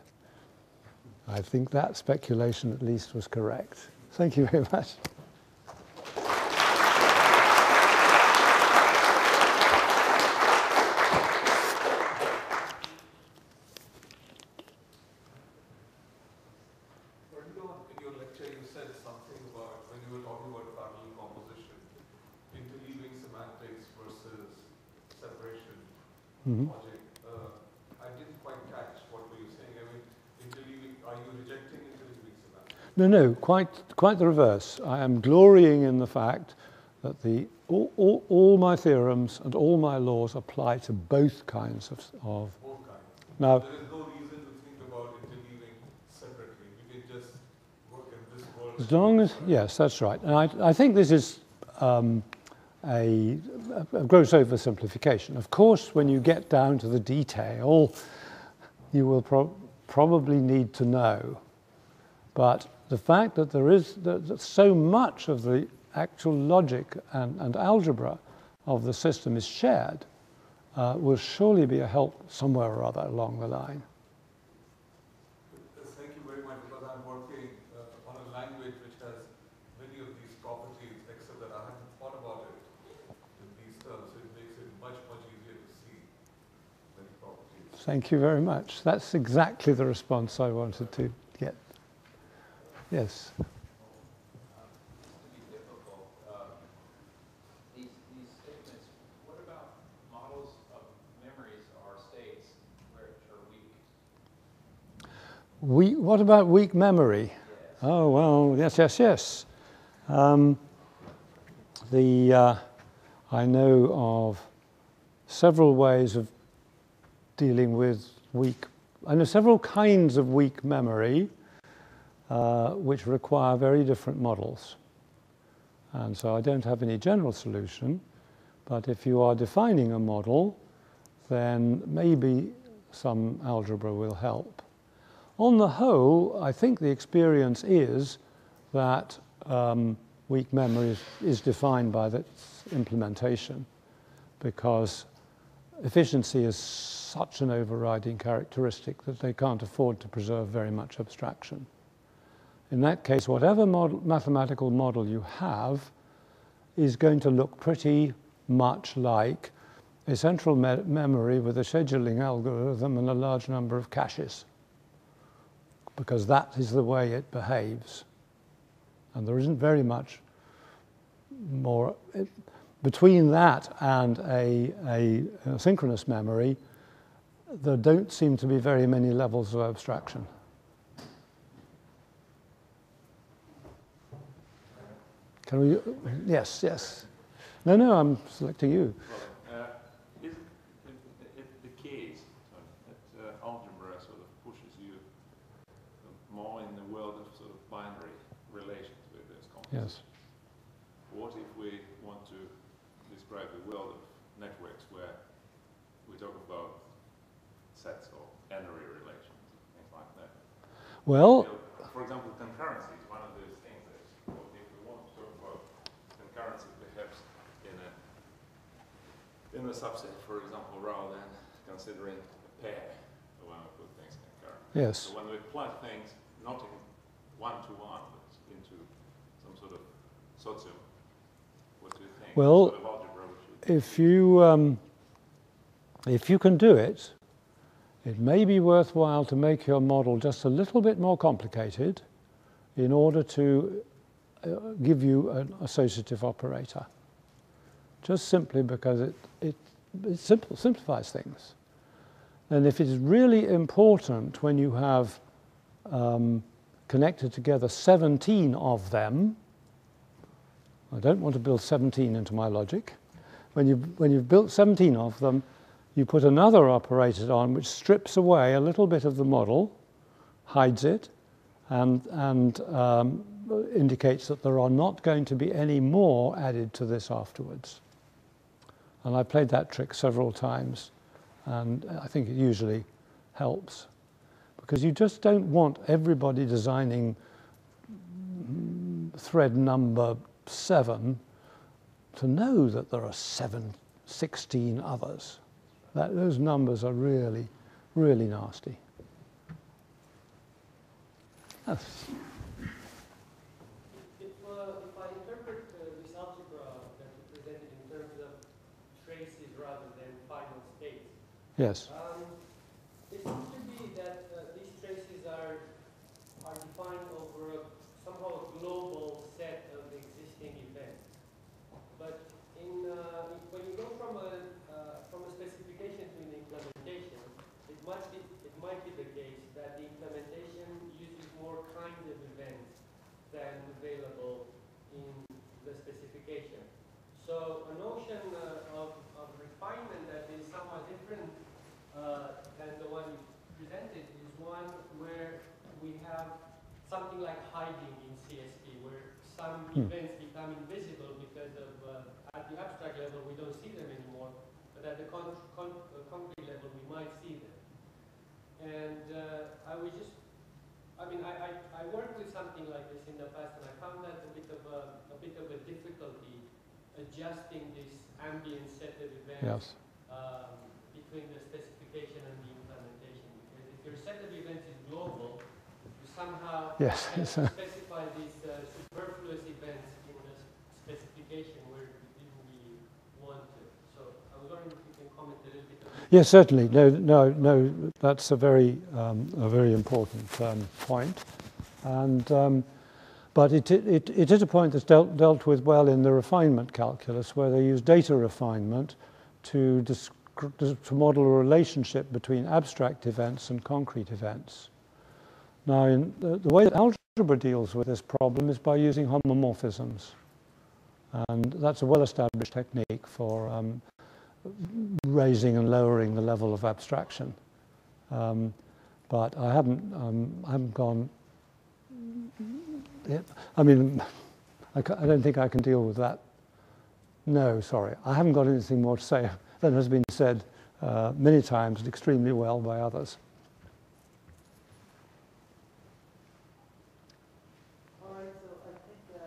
I think that speculation at least was correct. Thank you very much. In your lecture, you said something about, when you were talking about parallel composition, interleaving semantics versus separation logic. I didn't quite catch what were you saying. I mean, interleaving, are you rejecting interleaving semantics? No, quite the reverse. I am glorying in the fact that all my theorems and all my laws apply to both kinds of Both kinds. Now, there is no reason to think about interleaving separately. You can just work in this world. as long as, yes, that's right. And I think this is a gross oversimplification. Of course, when you get down to the detail, you will probably need to know. But the fact that there is that so much of the actual logic and algebra of the system is shared will surely be a help somewhere or other along the line. Thank you very much, because I'm working on a language which has many of these properties, except that I haven't thought about it in these terms, so it makes it much, much easier to see many properties. Thank you very much. That's exactly the response I wanted to get. Yes. These statements, what about models of memories or states which are weak? What about weak memory? Yes. Oh, well, yes. I know of several ways of dealing with I know several kinds of weak memory which require very different models. And so I don't have any general solution, but if you are defining a model, then maybe some algebra will help. On the whole, I think the experience is that weak memory is defined by its implementation, because efficiency is such an overriding characteristic that they can't afford to preserve very much abstraction. In that case, whatever mathematical model you have is going to look pretty much like a central memory with a scheduling algorithm and a large number of caches, because that is the way it behaves. And there isn't very much more between that and a synchronous memory. There don't seem to be very many levels of abstraction. Can we? Yes. No, I'm selecting you. Well, is it the case that algebra sort of pushes you more in the world of sort of binary relations with those components? Yes. What if we want to describe the world of networks where we talk about sets of n-ary relations, things like that? Well, for example, concurrency is one of those things that if we want to talk about concurrency perhaps in a subset, for example, rather than considering a pair when we put things concurrent. yes. So when we plug things not in one-to-one, but into some sort of socium, what do you think? Well, sort of algebra we should if you can do it, it may be worthwhile to make your model just a little bit more complicated in order to give you an associative operator, just simply because it simplifies things. And if it is really important when you have connected together 17 of them. I don't want to build 17 into my logic. When you've built 17 of them, you put another operator on which strips away a little bit of the model, hides it, and indicates that there are not going to be any more added to this afterwards. And I played that trick several times, and I think it usually helps. Because you just don't want everybody designing thread number 7 to know that there are 16 others. Those numbers are really, really nasty. Yes. If I interpret this algebra that you presented in terms of traces rather than final states, Yes. it seems to be that these traces are defined over somehow a global set of existing events. But when you go from a specification to an implementation, it might be the case that the implementation uses more kinds of events than available in the specification. So a notion of refinement that is somewhat different than the one you presented is one where we have something like hiding in CSP, where some events become invisible because of, at the abstract level we don't see them anymore, but at the concrete level we might see them. And I worked with something like this in the past, and I found that a bit of a difficulty adjusting this ambient set of events between the specification and the implementation. Because if your set of events is global, you somehow specify these superfluous events in the specification where you didn't really want to. So I was wondering if you can comment a little bit on that. Yes, certainly. No. That's a very important point, and but it is a point that's dealt with well in the refinement calculus, where they use data refinement to model a relationship between abstract events and concrete events. Now, the way that algebra deals with this problem is by using homomorphisms, and that's a well-established technique for raising and lowering the level of abstraction. But I haven't gone. I mean, I don't think I can deal with that. No, sorry, I haven't got anything more to say than has been said many times and extremely well by others. All right, so I think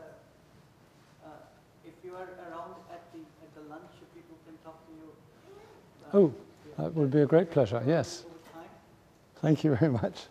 if you are around at the lunch, people can talk to you. Oh, that would be a great pleasure, yes. Thank you very much.